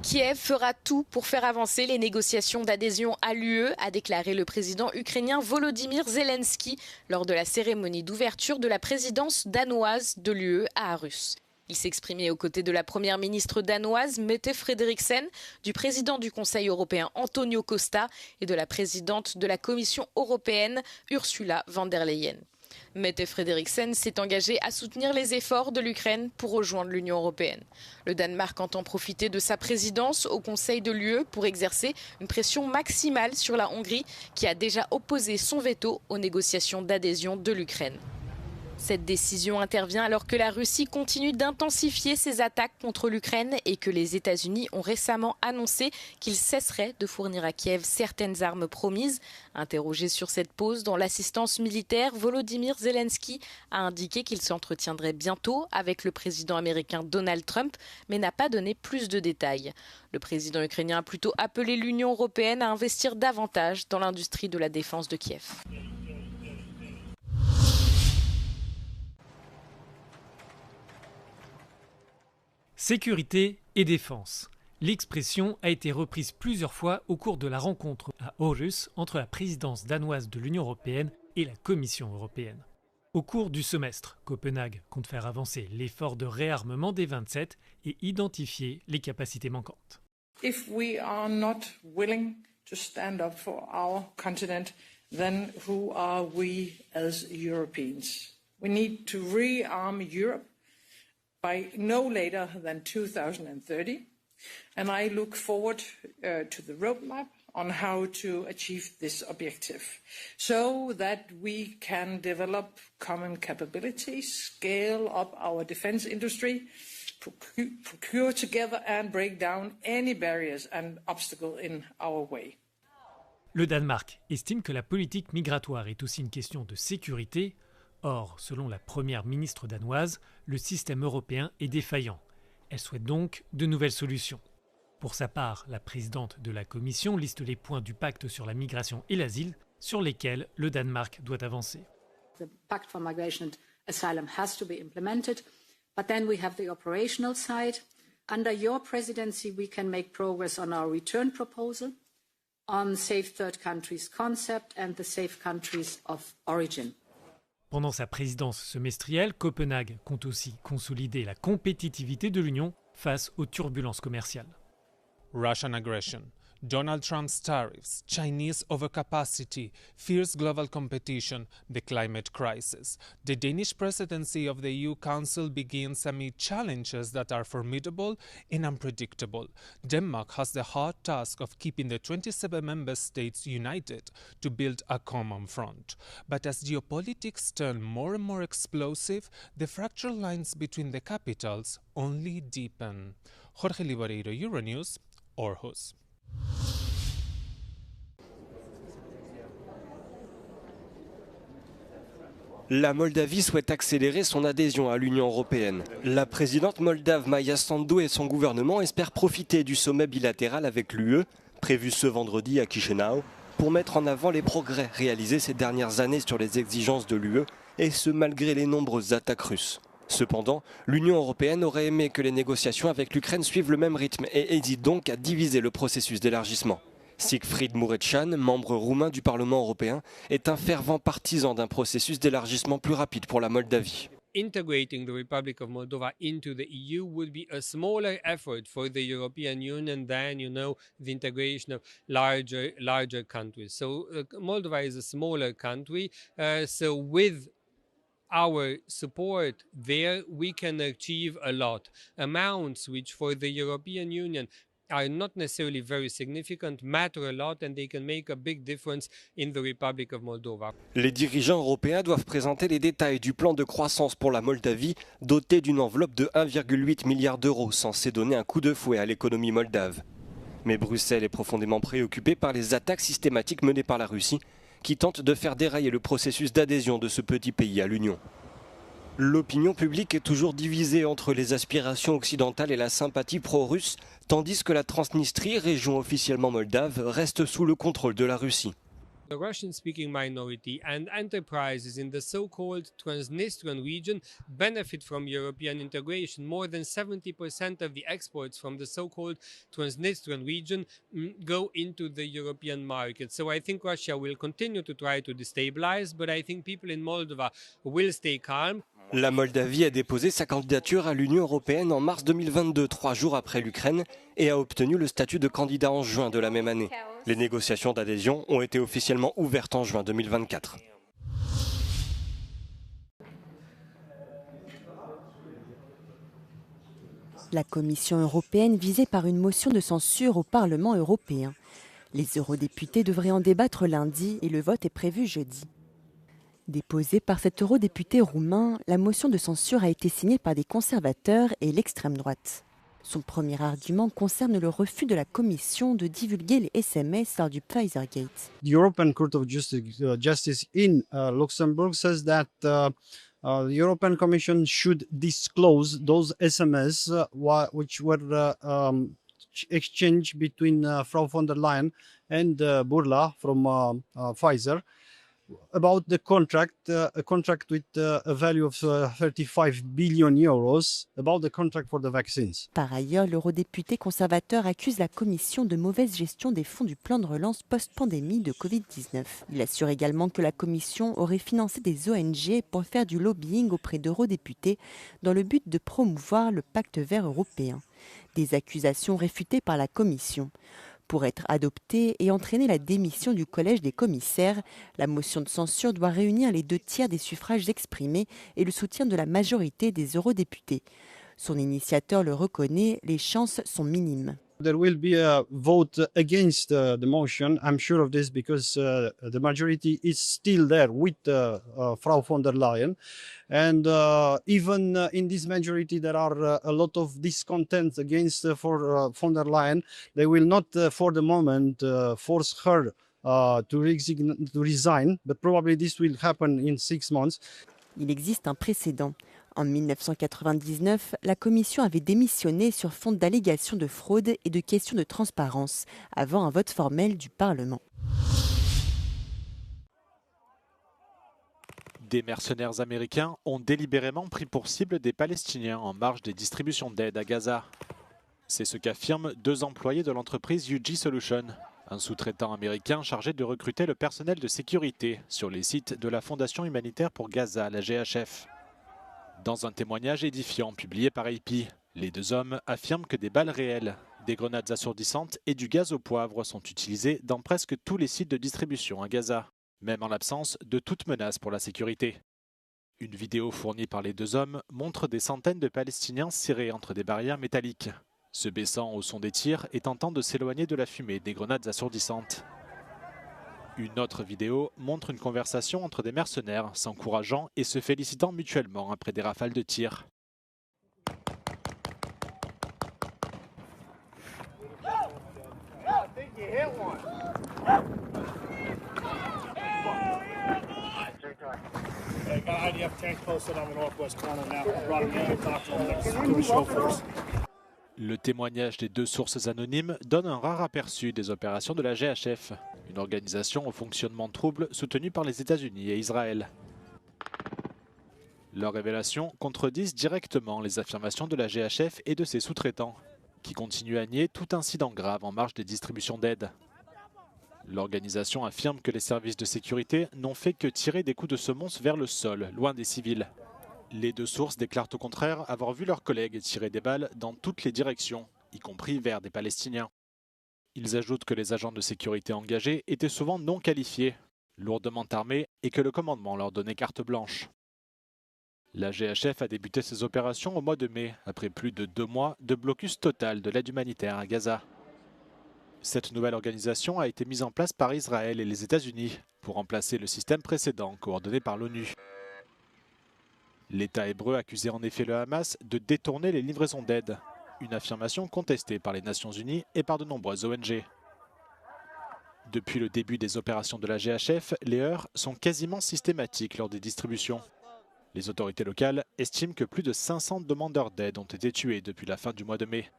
Kiev fera tout pour faire avancer les négociations d'adhésion à l'UE, a déclaré le président ukrainien Volodymyr Zelensky lors de la cérémonie d'ouverture de la présidence danoise de l'UE à Århus. Il s'exprimait aux côtés de la première ministre danoise Mette Frederiksen, du président du Conseil européen Antonio Costa et de la présidente de la Commission européenne Ursula von der Leyen. Mette Frederiksen s'est engagée à soutenir les efforts de l'Ukraine pour rejoindre l'Union européenne. Le Danemark entend profiter de sa présidence au Conseil de l'UE pour exercer une pression maximale sur la Hongrie, qui a déjà opposé son veto aux négociations d'adhésion de l'Ukraine. Cette décision intervient alors que la Russie continue d'intensifier ses attaques contre l'Ukraine et que les États-Unis ont récemment annoncé qu'ils cesseraient de fournir à Kiev certaines armes promises. Interrogé sur cette pause dans l'assistance militaire, Volodymyr Zelensky a indiqué qu'il s'entretiendrait bientôt avec le président américain Donald Trump, mais n'a pas donné plus de détails. Le président ukrainien a plutôt appelé l'Union européenne à investir davantage dans l'industrie de la défense de Kiev. Sécurité et défense. L'expression a été reprise plusieurs fois au cours de la rencontre à Århus entre la présidence danoise de l'Union européenne et la Commission européenne. Au cours du semestre, Copenhague compte faire avancer l'effort de réarmement des 27 et identifier les capacités manquantes. If we are not willing to stand up for our continent, then who are we as Europeans? We need to rearm Europe by no later than 2030, and I look forward to the roadmap on how to achieve this objective, so that we can develop common capabilities, scale up our defense industry, procure together and break down any barriers and obstacles in our way. Le Danemark estime que la politique migratoire est aussi une question de sécurité. Or, selon la première ministre danoise, le système européen est défaillant. Elle souhaite donc de nouvelles solutions. Pour sa part, la présidente de la Commission liste les points du pacte sur la migration et l'asile sur lesquels le Danemark doit avancer. The Pact for Migration and Asylum has to be implemented, but then we have the operational side. Under your presidency, we can make progress on our return proposal, on safe third countries concept and the safe countries of origin. Pendant sa présidence semestrielle, Copenhague compte aussi consolider la compétitivité de l'Union face aux turbulences commerciales. Russian aggression, Donald Trump's tariffs, Chinese overcapacity, fierce global competition, the climate crisis. The Danish presidency of the EU Council begins amid challenges that are formidable and unpredictable. Denmark has the hard task of keeping the 27 member states united to build a common front. But as geopolitics turn more and more explosive, the fracture lines between the capitals only deepen. Jorge Liboreiro, Euronews, Århus. La Moldavie souhaite accélérer son adhésion à l'Union européenne. La présidente moldave Maia Sandu et son gouvernement espèrent profiter du sommet bilatéral avec l'UE, prévu ce vendredi à Chișinău, pour mettre en avant les progrès réalisés ces dernières années sur les exigences de l'UE, et ce malgré les nombreuses attaques russes. Cependant, l'Union européenne aurait aimé que les négociations avec l'Ukraine suivent le même rythme et hésite donc à diviser le processus d'élargissement. Siegfried Mureșan, membre roumain du Parlement européen, est un fervent partisan d'un processus d'élargissement plus rapide pour la Moldavie. Integrating the Republic of Moldova into the EU would be a smaller effort for the European Union than, the integration of larger countries. So Moldova is a smaller country, so with our support there, we can achieve a lot. Amounts which for the European Union are not necessarily very significant, matter a lot, and they can make a big difference in the Republic of Moldova. Les dirigeants européens doivent présenter les détails du plan de croissance pour la Moldavie, doté d'une enveloppe de 1,8 milliard d'euros, censé donner un coup de fouet à l'économie moldave. Mais Bruxelles est profondément préoccupée par les attaques systématiques menées par la Russie, qui tente de faire dérailler le processus d'adhésion de ce petit pays à l'Union. L'opinion publique est toujours divisée entre les aspirations occidentales et la sympathie pro-russe, tandis que la Transnistrie, région officiellement moldave, reste sous le contrôle de la Russie. The Russian-speaking minority and enterprises in the so-called Transnistrian region benefit from European integration. More than 70% of the exports from the so-called Transnistrian region go into the European market. So I think Russia will continue to try to destabilize, but I think people in Moldova will stay calm. La Moldavie a déposé sa candidature à l'Union européenne en mars 2022, 3 jours après l'Ukraine, et a obtenu le statut de candidat en juin de la même année. Les négociations d'adhésion ont été officiellement ouvertes en juin 2024. La Commission européenne visée par une motion de censure au Parlement européen. Les eurodéputés devraient en débattre lundi et le vote est prévu jeudi. Déposée par cet eurodéputé roumain, la motion de censure a été signée par des conservateurs et l'extrême droite. Son premier argument concerne le refus de la Commission de divulguer les SMS lors du Pfizergate. The European Court of Justice in Luxembourg says that the European Commission should disclose those SMS which were exchanged between Frau von der Leyen and Bourla from Pfizer about the contract, a contract with a value of 35 billion euros, about the contract for the vaccines. Par ailleurs, l'eurodéputé conservateur accuse la Commission de mauvaise gestion des fonds du plan de relance post-pandémie de Covid-19. Il assure également que la Commission aurait financé des ONG pour faire du lobbying auprès d'eurodéputés dans le but de promouvoir le pacte vert européen. Des accusations réfutées par la Commission. Pour être adoptée et entraîner la démission du collège des commissaires, la motion de censure doit réunir les 2/3 des suffrages exprimés et le soutien de la majorité des eurodéputés. Son initiateur le reconnaît, les chances sont minimes. There will be a vote against the motion. I'm sure of this because the majority is still there with Frau von der Leyen. And even in this majority, there are a lot of discontent against von der Leyen. They will not, for the moment, force her to resign, but probably this will happen in 6 months. Il existe un précédent. En 1999, la Commission avait démissionné sur fond d'allégations de fraude et de questions de transparence, avant un vote formel du Parlement. Des mercenaires américains ont délibérément pris pour cible des Palestiniens en marge des distributions d'aide à Gaza. C'est ce qu'affirment 2 employés de l'entreprise UG Solutions, un sous-traitant américain chargé de recruter le personnel de sécurité sur les sites de la Fondation humanitaire pour Gaza, la GHF. Dans un témoignage édifiant publié par AP, les 2 hommes affirment que des balles réelles, des grenades assourdissantes et du gaz au poivre sont utilisés dans presque tous les sites de distribution à Gaza, même en l'absence de toute menace pour la sécurité. Une vidéo fournie par les 2 hommes montre des centaines de Palestiniens serrés entre des barrières métalliques, se baissant au son des tirs et tentant de s'éloigner de la fumée des grenades assourdissantes. Une autre vidéo montre une conversation entre des mercenaires s'encourageant et se félicitant mutuellement après des rafales de tirs. Le témoignage des 2 sources anonymes donne un rare aperçu des opérations de la GHF, une organisation au fonctionnement trouble soutenue par les États-Unis et Israël. Leurs révélations contredisent directement les affirmations de la GHF et de ses sous-traitants, qui continuent à nier tout incident grave en marge des distributions d'aide. L'organisation affirme que les services de sécurité n'ont fait que tirer des coups de semonce vers le sol, loin des civils. Les 2 sources déclarent au contraire avoir vu leurs collègues tirer des balles dans toutes les directions, y compris vers des Palestiniens. Ils ajoutent que les agents de sécurité engagés étaient souvent non qualifiés, lourdement armés et que le commandement leur donnait carte blanche. La GHF a débuté ses opérations au mois de mai, après plus de 2 mois de blocus total de l'aide humanitaire à Gaza. Cette nouvelle organisation a été mise en place par Israël et les États-Unis pour remplacer le système précédent coordonné par l'ONU. L'État hébreu accusait en effet le Hamas de détourner les livraisons d'aide, une affirmation contestée par les Nations Unies et par de nombreuses ONG. Depuis le début des opérations de la GHF, les heurts sont quasiment systématiques lors des distributions. Les autorités locales estiment que plus de 500 demandeurs d'aide ont été tués depuis la fin du mois de mai.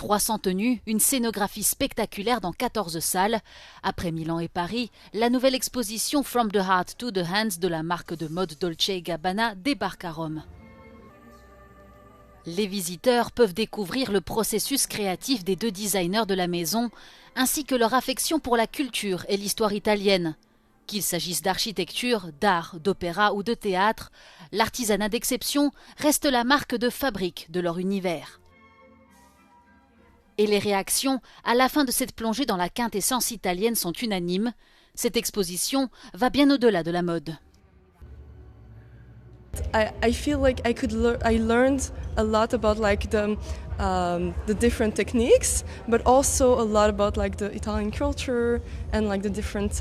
300 tenues, une scénographie spectaculaire dans 14 salles. Après Milan et Paris, la nouvelle exposition From the Heart to the Hands de la marque de mode Dolce & Gabbana débarque à Rome. Les visiteurs peuvent découvrir le processus créatif des deux designers de la maison, ainsi que leur affection pour la culture et l'histoire italienne. Qu'il s'agisse d'architecture, d'art, d'opéra ou de théâtre, l'artisanat d'exception reste la marque de fabrique de leur univers. Et les réactions à la fin de cette plongée dans la quintessence italienne sont unanimes. Cette exposition va bien au-delà de la mode. I feel like I learned a lot about like the different techniques, but also a lot about like the Italian culture and like the different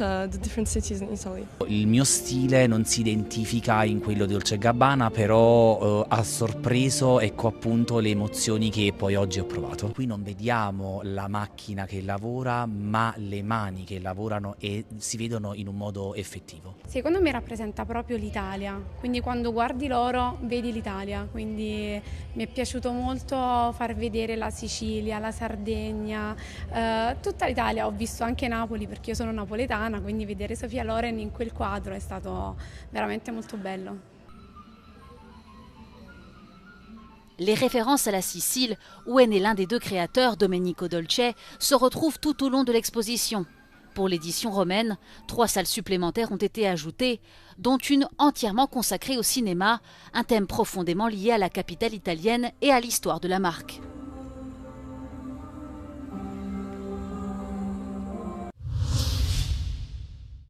cities in Italy. Il mio stile non si identifica in quello di Dolce & Gabbana, però ha sorpreso, ecco appunto, le emozioni che poi oggi ho provato. Qui non vediamo la macchina che lavora, ma le mani che lavorano e si vedono in un modo effettivo. Secondo me rappresenta proprio l'Italia, quindi quando guardi loro vedi l'Italia, quindi mi è piaciuto molto far vedere la Sicilia, la Sardegna, tutta l'Italia. Ho visto anche Napoli perché io sono napoletana, quindi vedere Sophia Loren in quel quadro è stato veramente molto bello. Les références à la Sicile, où est né l'un des deux créateurs, Domenico Dolce, se retrouvent tout au long de l'exposition. Pour l'édition romaine, 3 salles supplémentaires ont été ajoutées, dont une entièrement consacrée au cinéma, un thème profondément lié à la capitale italienne et à l'histoire de la marque.